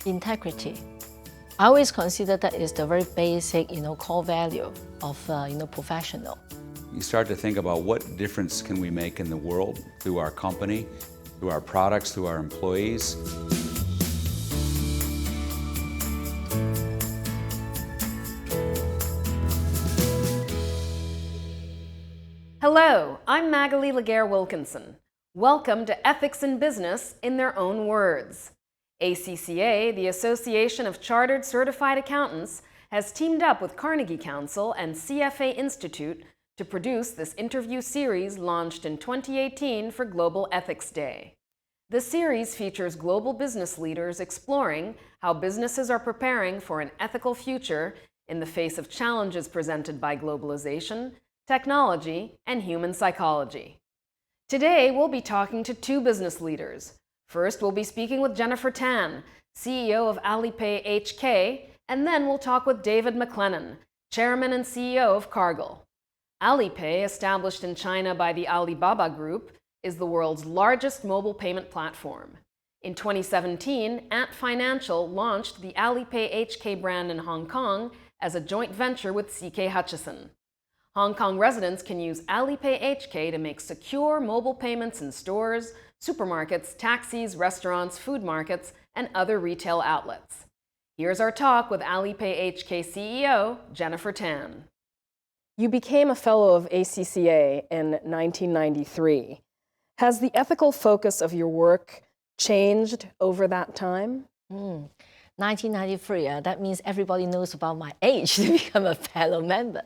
Integrity. I always consider that is the very basic, core value of, professional. You start to think about what difference can we make in the world through our company, through our products, through our employees. Hello, I'm Magali Laguerre-Wilkinson. Welcome to Ethics in Business in Their Own Words. ACCA, the Association of Chartered Certified Accountants, has teamed up with Carnegie Council and CFA Institute to produce this interview series launched in 2018 for Global Ethics Day. The series features global business leaders exploring how businesses are preparing for an ethical future in the face of challenges presented by globalization, technology, and human psychology. Today, we'll be talking to two business leaders. First, we'll be speaking with Jennifer Tan, CEO of Alipay HK, and then we'll talk with David McLennan, Chairman and CEO of Cargill. Alipay, established in China by the Alibaba Group, is the world's largest mobile payment platform. In 2017, Ant Financial launched the Alipay HK brand in Hong Kong as a joint venture with CK Hutchison. Hong Kong residents can use Alipay HK to make secure mobile payments in stores, supermarkets, taxis, restaurants, food markets, and other retail outlets. Here's our talk with Alipay HK CEO, Jennifer Tan. You became a fellow of ACCA in 1993. Has the ethical focus of your work changed over that time? 1993, that means everybody knows about my age to become a fellow member.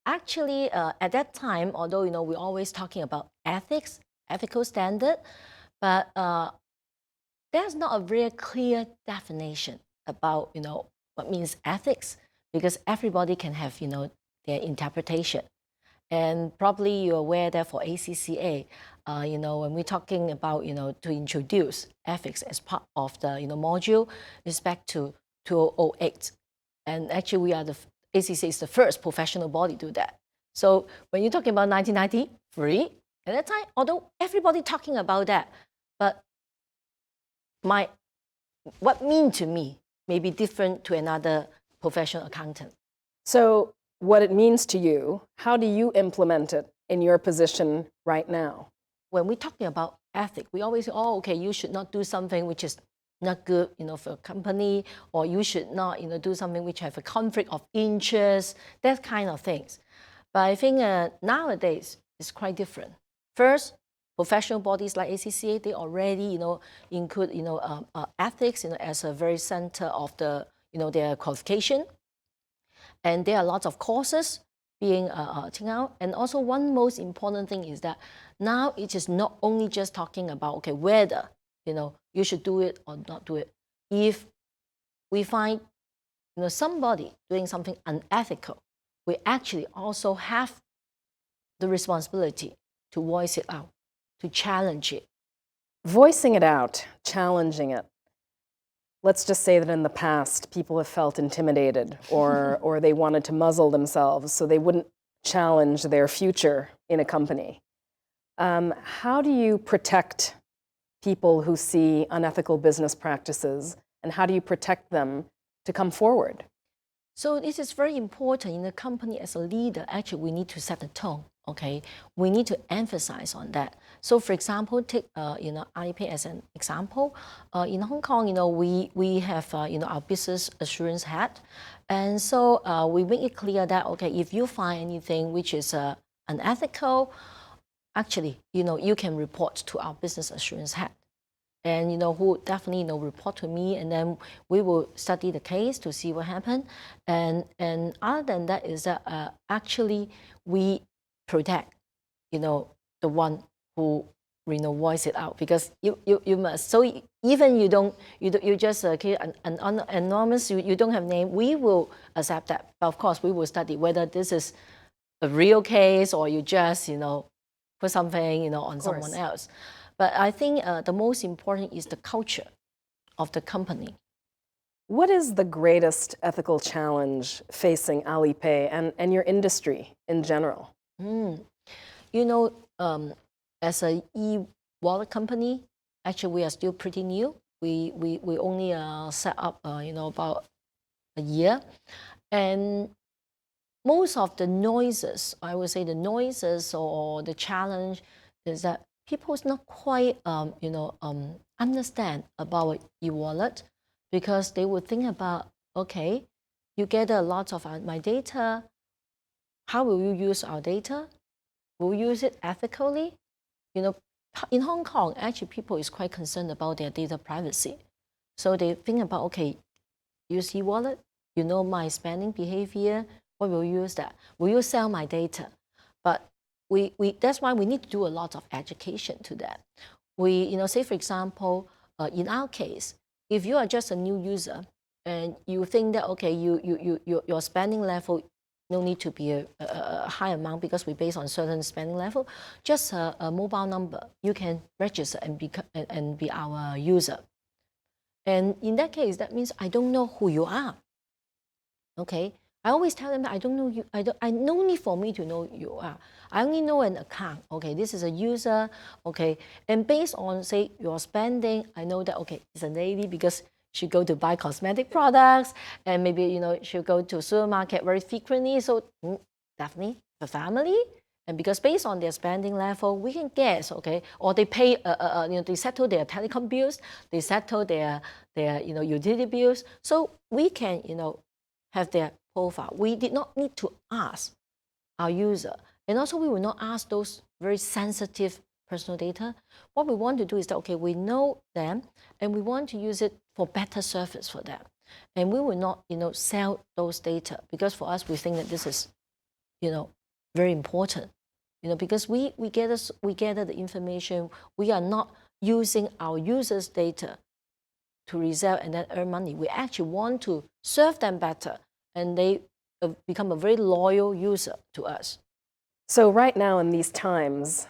Actually, at that time, although we're always talking about ethics, ethical standard, but there's not a very clear definition about what means ethics, because everybody can have their interpretation. And probably you're aware that for ACCA, when we're talking about to introduce ethics as part of the module, is back to 2008, and actually we are ACCA is the first professional body to do that. So when you're talking about 1993, at that time, although everybody talking about that, but what mean to me may be different to another professional accountant. So what it means to you, how do you implement it in your position right now? When we're talking about ethics, we always say, okay, you should not do something which is not good, for a company, or you should not, do something which have a conflict of interest, that kind of things. But I think nowadays it's quite different. First, professional bodies like ACCA, they already, include, ethics, as a very center of the, their qualification. And there are lots of courses being taken out. And also one most important thing is that now it is not only just talking about, okay, whether, you should do it or not do it. If we find, somebody doing something unethical, we actually also have the responsibility to voice it out, to challenge it. Voicing it out, challenging it. Let's just say that in the past, people have felt intimidated or they wanted to muzzle themselves so they wouldn't challenge their future in a company. How do you protect people who see unethical business practices, and how do you protect them to come forward? So this is very important in the company. As a leader, actually, we need to set the tone. Okay, we need to emphasize on that. So, for example, take Alipay as an example. In Hong Kong, we have our business assurance head, and so we make it clear that okay, if you find anything which is unethical, actually, you can report to our business assurance head, and who definitely report to me, and then we will study the case to see what happened. And other than that is that actually we protect, the one who voice it out, because you must. So even you just anonymous, you don't have name, we will accept that. But of course, we will study whether this is a real case or you just put something on someone else. But I think the most important is the culture of the company. What is the greatest ethical challenge facing Alipay and your industry in general? As a e-wallet company, actually we are still pretty new. we only set up about a year, and most of the noises, I would say the noises or the challenge is that people is not quite understand about e-wallet, because they would think about, okay, you gather a lot of my data. How will you use our data? Will you use it ethically? In Hong Kong, actually, people is quite concerned about their data privacy. So they think about, okay, use e-wallet, my spending behavior, what will you use that? Will you sell my data? But that's why we need to do a lot of education to that. We, say for example, in our case, if you are just a new user and you think that, okay, your spending level no need to be a high amount because we base on certain spending level, just a mobile number, you can register and be our user. And in that case, that means I don't know who you are. Okay, I always tell them that I don't know you. I no need for me to know you are. I only know an account. Okay, this is a user. Okay, and based on say your spending, I know that okay, it's a lady because she go to buy cosmetic products, and maybe she'll go to supermarket very frequently. So definitely the family. And because based on their spending level, we can guess, okay, or they pay, they settle their telecom bills, they settle their utility bills, so we can, have their profile. We did not need to ask our user, and also we will not ask those very sensitive personal data. What we want to do is that, okay, we know them, and we want to use it for better service for them, and we will not, sell those data, because for us, we think that this is, very important, because we gather the information. We are not using our users' data to resell and then earn money. We actually want to serve them better, and they become a very loyal user to us. So right now in these times,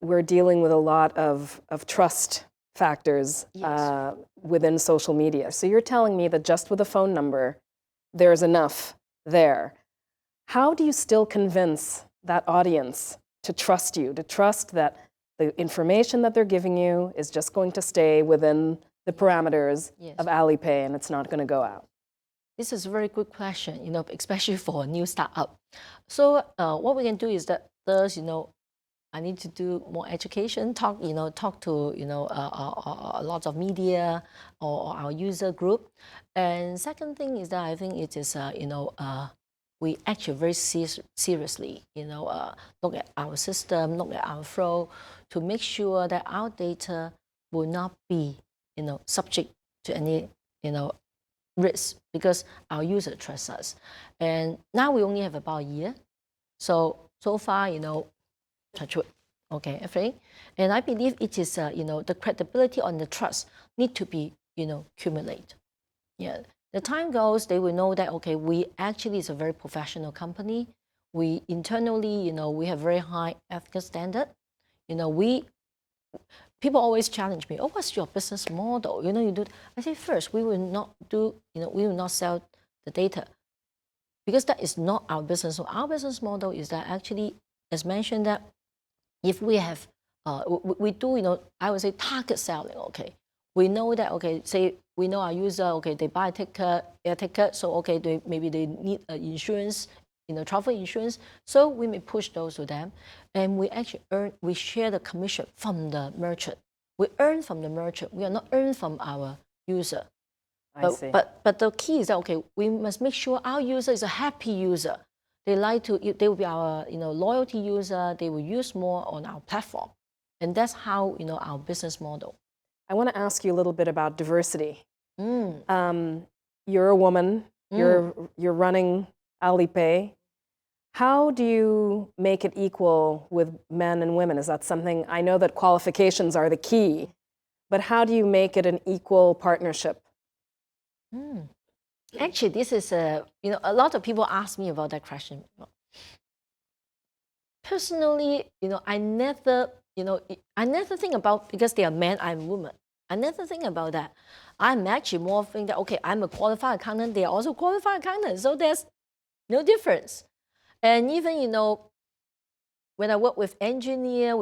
we're dealing with a lot of trust factors within social media. So you're telling me that just with a phone number, there's enough there. How do you still convince that audience to trust you, to trust that the information that they're giving you is just going to stay within the parameters of Alipay and it's not going to go out? This is a very good question, especially for a new startup. So what we can do is that first, I need to do more education, talk to a lot of media or our user group. And second thing is that I think it is we actually very seriously look at our system, look at our flow to make sure that our data will not be subject to any risk, because our user trusts us. And now we only have about a year, so far touch wood, okay, everything. And I believe it is the credibility and the trust need to be accumulate. Yeah. The time goes, they will know that, okay, we actually is a very professional company. We internally, we have very high ethical standard. People always challenge me, oh, what's your business model? You do. I say first, we will not do, we will not sell the data, because that is not our business. So our business model is that actually, as mentioned, that if we have, we do, I would say target selling, okay. We know that, okay, say we know our user, okay, they buy a ticket, air ticket, so okay, maybe they need insurance, travel insurance, so we may push those to them, and we actually we share the commission from the merchant. We earn from the merchant. We are not earn from our user. I see. But the key is that, okay, we must make sure our user is a happy user. They will be our loyalty user. They will use more on our platform, and that's how our business model. I want to ask you a little bit about diversity. You're a woman. You're running Alipay. How do you make it equal with men and women? Is that something, I know that qualifications are the key, but how do you make it an equal partnership? Actually, this is a lot of people ask me about that question. Personally, I never think about, because they are men, I'm woman. I never think about that. I'm actually more think that, okay, I'm a qualified accountant, they are also qualified accountants, so there's no difference. And even, when I work with engineer,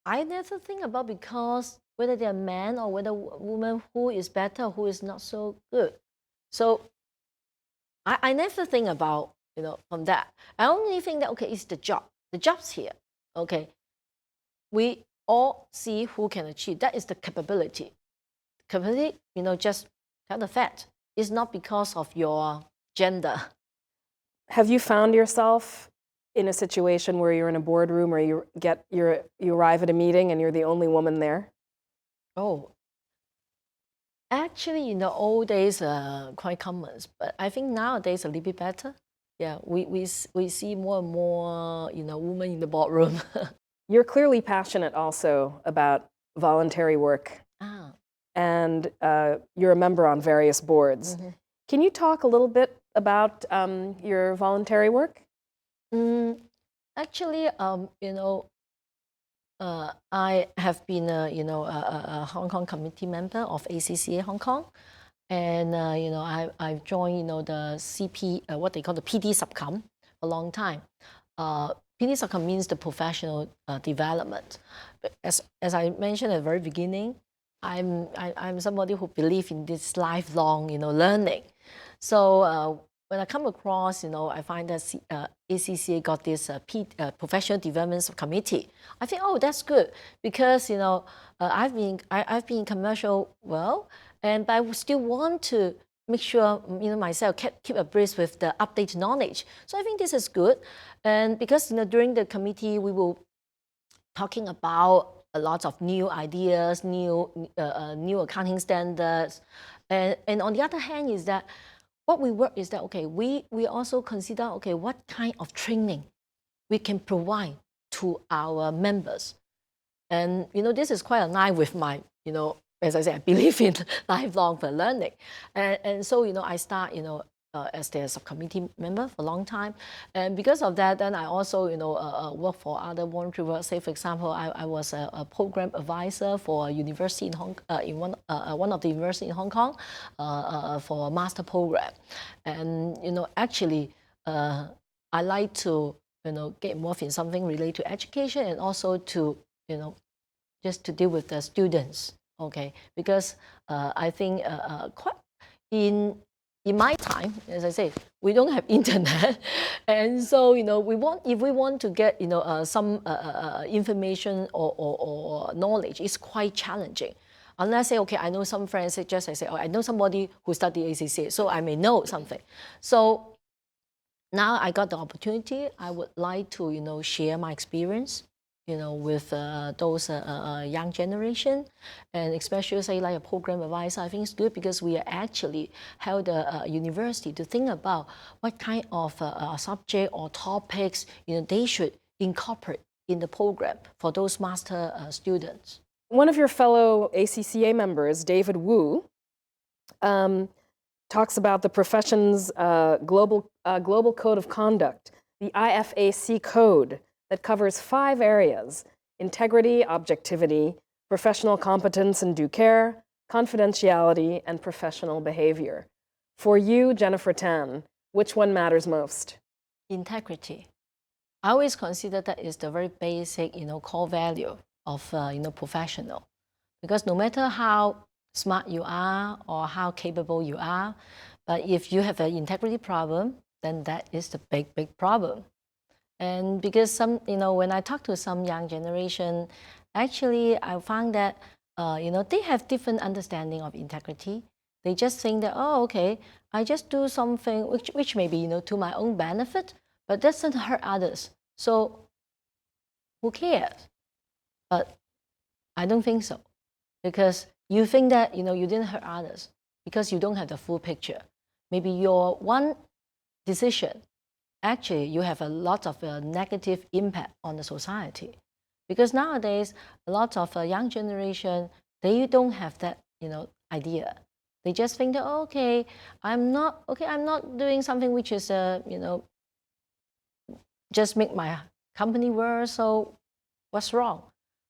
I never think about because whether they're man or whether woman who is better, who is not so good. So I never think about, from that. I only think that, okay, it's the job. The job's here. Okay. We all see who can achieve. That is the capability. Capability, just tell the fact. It's not because of your gender. Have you found yourself in a situation where you're in a boardroom or you arrive at a meeting and you're the only woman there? Oh, actually, in the old days, quite common, but I think nowadays a little bit better. Yeah, we see more and more, women in the boardroom. You're clearly passionate also about voluntary work, Ah. and you're a member on various boards. Mm-hmm. Can you talk a little bit about your voluntary work? Actually, I have been, a Hong Kong committee member of ACCA Hong Kong, and I've joined, the CP, what they call the PD subcom, a long time. PD subcom means the professional development. As I mentioned at the very beginning, I'm somebody who believes in this lifelong, learning. So when I come across, I find that ACCA got this professional development committee. I think, oh, that's good because I've been in commercial world, but I still want to make sure myself keep abreast with the updated knowledge. So I think this is good, and because during the committee we will talking about a lot of new ideas, new accounting standards, and on the other hand is that what we work is that, okay, we also consider, okay, what kind of training we can provide to our members. And, this is quite aligned with my, as I said, I believe in lifelong learning. And so, I start, as the subcommittee member for a long time. And because of that, then I also, work for other voluntary work. Say, for example, I was a program advisor for a university in one of the universities in Hong Kong for a master program. And, actually, I like to, get involved in something related to education and also to, just to deal with the students, okay? Because I think quite in my time, as I say, we don't have internet, and so if we want to get some information or knowledge, it's quite challenging. Unless I say, okay, I know some friends, I say, oh, I know somebody who studied ACCA, so I may know something. So now I got the opportunity. I would like to share my experience with those young generation, and especially say like a program advisor. I think it's good because we are actually held a university to think about what kind of subject or topics they should incorporate in the program for those master students. One of your fellow ACCA members, David Wu, talks about the profession's global code of conduct, the IFAC code, that covers 5 areas: integrity, objectivity, professional competence and due care, confidentiality, and professional behavior. For you, Jennifer Tan, which one matters most? Integrity. I always consider that is the very basic, core value of, professional. Because no matter how smart you are or how capable you are, but if you have an integrity problem, then that is the big, big problem. And because when I talk to some young generation, actually I found that, they have different understanding of integrity. They just think that, oh, okay, I just do something which may be, to my own benefit, but doesn't hurt others. So who cares? But I don't think so, because you think that, you didn't hurt others because you don't have the full picture. Maybe your one decision, actually, you have a lot of negative impact on the society. Because nowadays, a lot of young generation, they don't have that, idea. They just think that, oh, okay, I'm not doing something which is, just make my company worse, so what's wrong?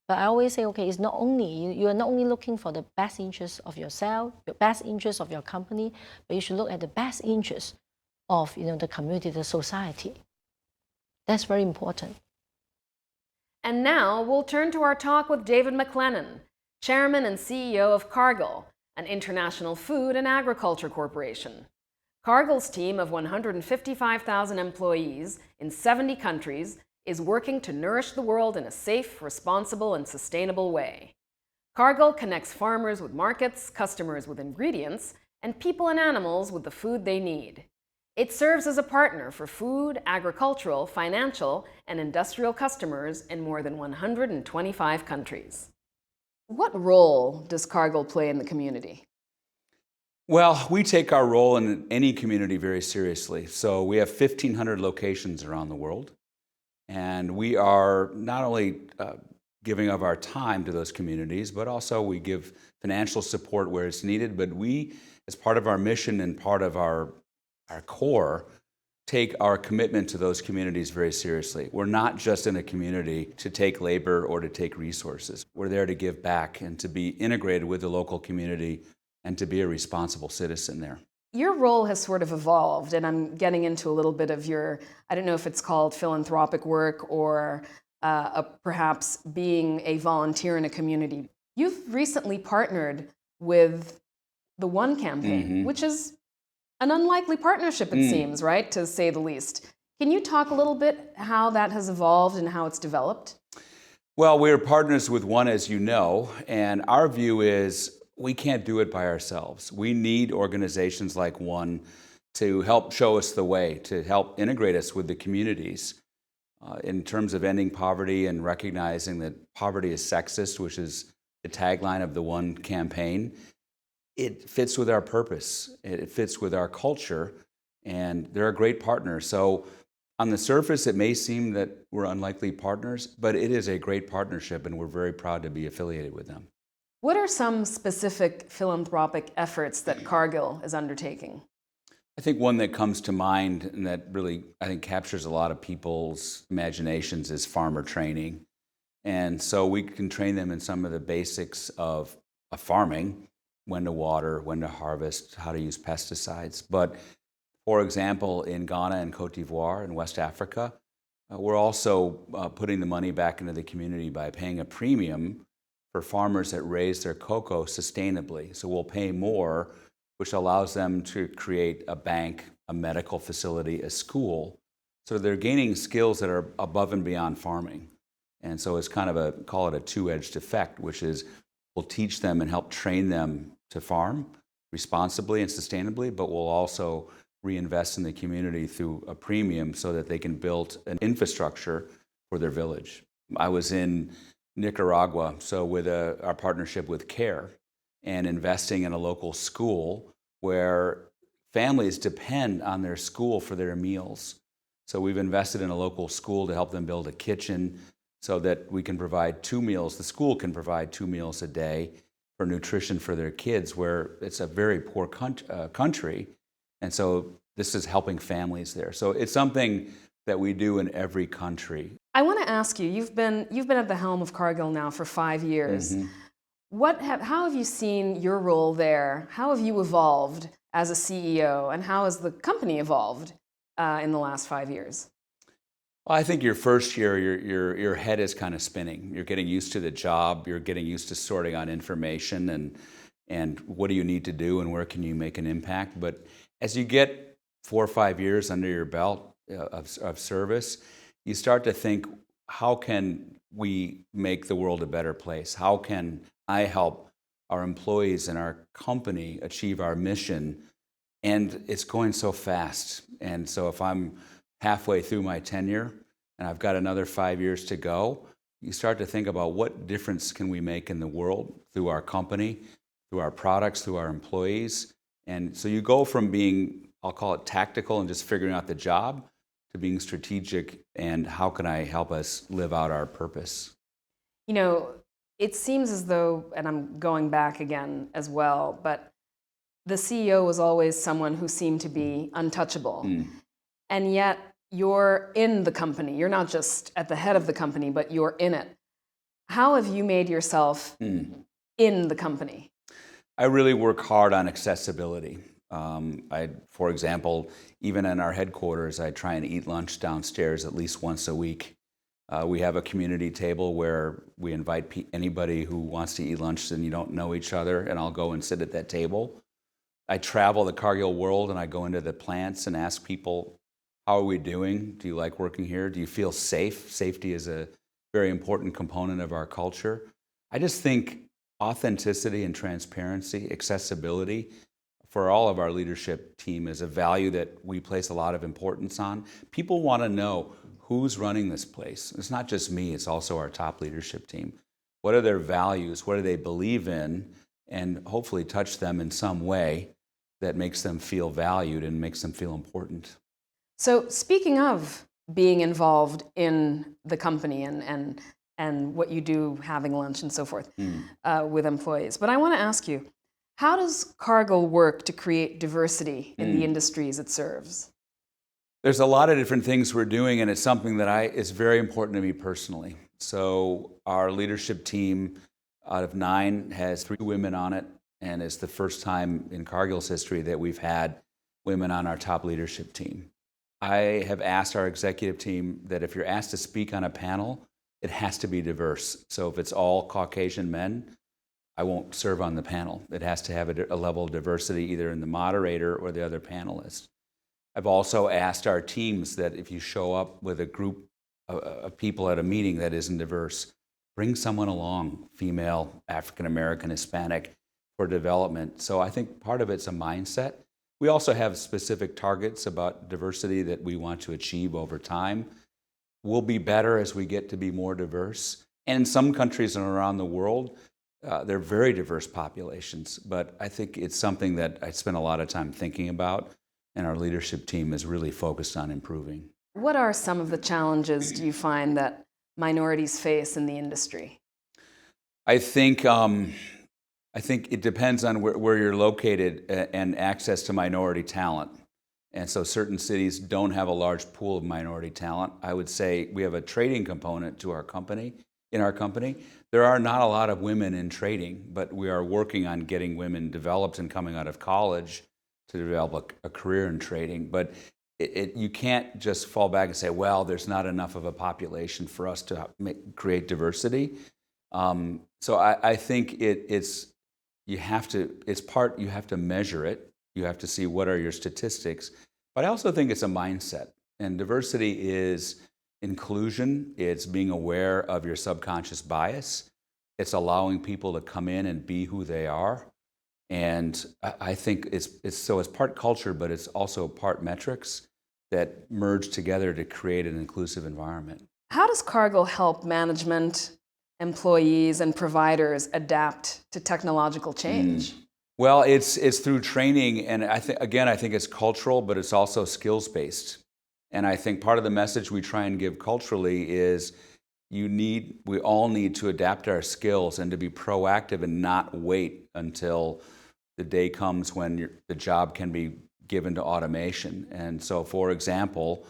But I always say, okay, it's not only, you are not only looking for the best interest of yourself, the best interest of your company, but you should look at the best interest of the community, the society. That's very important. And now we'll turn to our talk with David McLennan, Chairman and CEO of Cargill, an international food and agriculture corporation. Cargill's team of 155,000 employees in 70 countries is working to nourish the world in a safe, responsible, and sustainable way. Cargill connects farmers with markets, customers with ingredients, and people and animals with the food they need. It serves as a partner for food, agricultural, financial, and industrial customers in more than 125 countries. What role does Cargill play in the community? Well, we take our role in any community very seriously. So we have 1,500 locations around the world, and we are not only giving of our time to those communities, but also we give financial support where it's needed. But we, as part of our mission and part of our core, take our commitment to those communities very seriously. We're not just in a community to take labor or to take resources. We're there to give back and to be integrated with the local community and to be a responsible citizen there. Your role has sort of evolved, and I'm getting into a little bit of your, I don't know if it's called philanthropic work or perhaps being a volunteer in a community. You've recently partnered with the One Campaign, which is an unlikely partnership, it seems, right, to say the least. Can you talk a little bit how that has evolved and how it's developed? Well, we're partners with One, as you know, and our view is we can't do it by ourselves. We need organizations like One to help show us the way, to help integrate us with the communities in terms of ending poverty and recognizing that poverty is sexist, which is the tagline of the One Campaign. It fits with our purpose, it fits with our culture, and they're a great partner. So on the surface, it may seem that we're unlikely partners, but it is a great partnership, and we're very proud to be affiliated with them. What are some specific philanthropic efforts that Cargill is undertaking? I think one that comes to mind and that really, I think, captures a lot of people's imaginations is farmer training. And so we can train them in some of the basics of farming, when to water, when to harvest, how to use pesticides. But for example, in Ghana and Cote d'Ivoire in West Africa, we're also putting the money back into the community by paying a premium for farmers that raise their cocoa sustainably. So we'll pay more, which allows them to create a bank, a medical facility, a school. So they're gaining skills that are above and beyond farming. And so it's kind of call it a two-edged effect, which is we'll teach them and help train them to farm responsibly and sustainably, but we'll also reinvest in the community through a premium so that they can build an infrastructure for their village. I was in Nicaragua, so with our partnership with CARE, and investing in a local school where families depend on their school for their meals. So we've invested in a local school to help them build a kitchen so that we can provide 2 meals. The school can provide 2 meals a day for nutrition for their kids, where it's a very poor country. And so this is helping families there. So it's something that we do in every country. I want to ask you, you've been at the helm of Cargill now for 5 years. How have you seen your role there? How have you evolved as a CEO, and how has the company evolved in the last 5 years? Well, I think your first year, your head is kind of spinning. You're getting used to the job. You're getting used to sorting out information and what do you need to do and where can you make an impact. But as you get 4 or 5 years under your belt of service, you start to think, how can we make the world a better place? How can I help our employees and our company achieve our mission? And it's going so fast. And so if I'm halfway through my tenure and I've got another 5 years to go, you start to think about what difference can we make in the world through our company, through our products, through our employees. And so you go from being, I'll call it tactical and just figuring out the job, to being strategic and how can I help us live out our purpose? You know, it seems as though, and I'm going back again as well, but the CEO was always someone who seemed to be untouchable. And yet you're in the company. You're not just at the head of the company, but you're in it. How have you made yourself in the company? I really work hard on accessibility. For example, even in our headquarters, I try and eat lunch downstairs at least once a week. We have a community table where we invite anybody who wants to eat lunch and you don't know each other, and I'll go and sit at that table. I travel the Cargill world and I go into the plants and ask people, how are we doing? Do you like working here? Do you feel safe? Safety is a very important component of our culture. I just think authenticity and transparency, accessibility for all of our leadership team is a value that we place a lot of importance on. People want to know who's running this place. It's not just me, it's also our top leadership team. What are their values? What do they believe in? And hopefully touch them in some way that makes them feel valued and makes them feel important. So speaking of being involved in the company and what you do, having lunch and so forth with employees, but I want to ask you, how does Cargill work to create diversity in the industries it serves? There's a lot of different things we're doing, and it's something that is very important to me personally. So our leadership team out of 9 has 3 women on it, and it's the first time in Cargill's history that we've had women on our top leadership team. I have asked our executive team that if you're asked to speak on a panel, it has to be diverse. So if it's all Caucasian men, I won't serve on the panel. It has to have a level of diversity either in the moderator or the other panelists. I've also asked our teams that if you show up with a group of people at a meeting that isn't diverse, bring someone along, female, African American, Hispanic, for development. So I think part of it's a mindset. We also have specific targets about diversity that we want to achieve over time. We'll be better as we get to be more diverse. And in some countries and around the world, they're very diverse populations. But I think it's something that I spend a lot of time thinking about, and our leadership team is really focused on improving. What are some of the challenges do you find that minorities face in the industry? I think it depends on where you're located and access to minority talent. And so certain cities don't have a large pool of minority talent. I would say we have a trading component to our company. In our company, there are not a lot of women in trading, but we are working on getting women developed and coming out of college to develop a career in trading. But you can't just fall back and say, well, there's not enough of a population for us to create diversity. So I think you have to measure it. You have to see what are your statistics. But I also think it's a mindset. And diversity is inclusion. It's being aware of your subconscious bias. It's allowing people to come in and be who they are. And I think it's part culture, but it's also part metrics that merge together to create an inclusive environment. How does Cargill help management, employees, and providers adapt to technological change? Well, it's through training, and I think it's cultural, but it's also skills-based. And I think part of the message we try and give culturally is we all need to adapt our skills and to be proactive and not wait until the day comes when the job can be given to automation. And so, for example,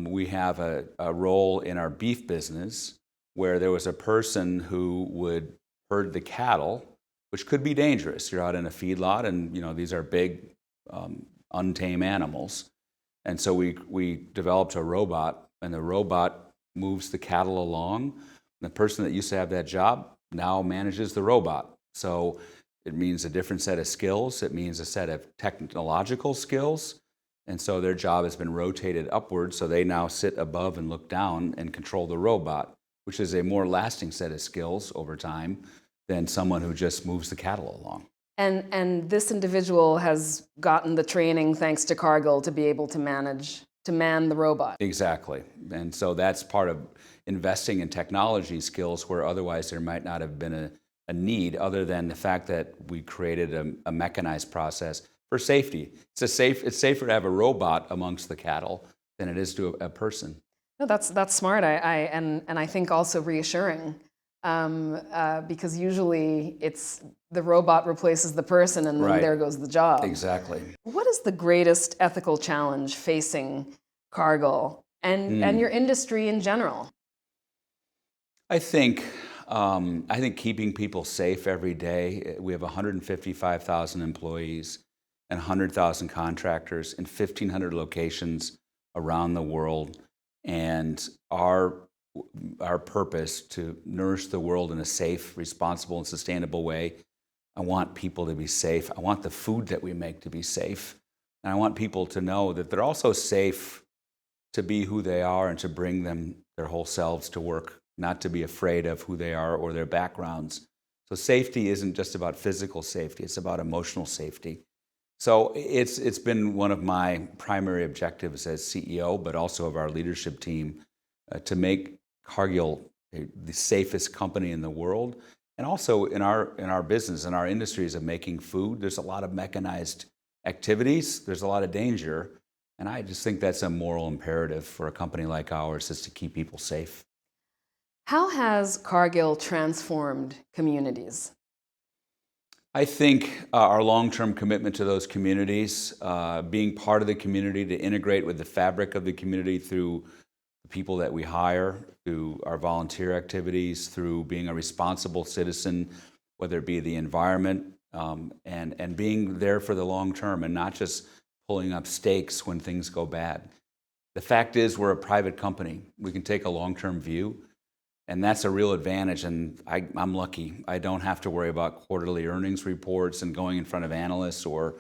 we have a role in our beef business where there was a person who would herd the cattle, which could be dangerous. You're out in a feedlot, and these are big, untamed animals. And so we developed a robot, and the robot moves the cattle along. The person that used to have that job now manages the robot. So it means a different set of skills. It means a set of technological skills. And so their job has been rotated upwards, so they now sit above and look down and control the robot, which is a more lasting set of skills over time than someone who just moves the cattle along. And this individual has gotten the training, thanks to Cargill, to be able to man the robot. Exactly. And so that's part of investing in technology skills where otherwise there might not have been a need, other than the fact that we created a mechanized process for safety. It's safer to have a robot amongst the cattle than it is to a person. No, that's smart. And I think also reassuring, because usually it's the robot replaces the person, and then there goes the job. Exactly. What is the greatest ethical challenge facing Cargill and your industry in general? I think keeping people safe every day. We have 155,000 employees and 100,000 contractors in 1,500 locations around the world. And our purpose to nourish the world in a safe, responsible, and sustainable way. I want people to be safe. I want the food that we make to be safe. And I want people to know that they're also safe to be who they are and to bring their whole selves to work, not to be afraid of who they are or their backgrounds. So safety isn't just about physical safety, it's about emotional safety. So it's been one of my primary objectives as CEO, but also of our leadership team, to make Cargill the safest company in the world. And also in our business, in our industries of making food, there's a lot of mechanized activities, there's a lot of danger. And I just think that's a moral imperative for a company like ours, is to keep people safe. How has Cargill transformed communities? I think our long-term commitment to those communities, being part of the community, to integrate with the fabric of the community through the people that we hire, through our volunteer activities, through being a responsible citizen, whether it be the environment, and being there for the long term and not just pulling up stakes when things go bad. The fact is, we're a private company. We can take a long-term view, and that's a real advantage, and I'm lucky. I don't have to worry about quarterly earnings reports and going in front of analysts or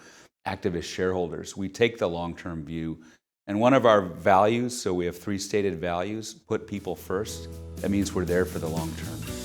activist shareholders. We take the long-term view, and one of our values, so we have 3 stated values: put people first. That means we're there for the long term.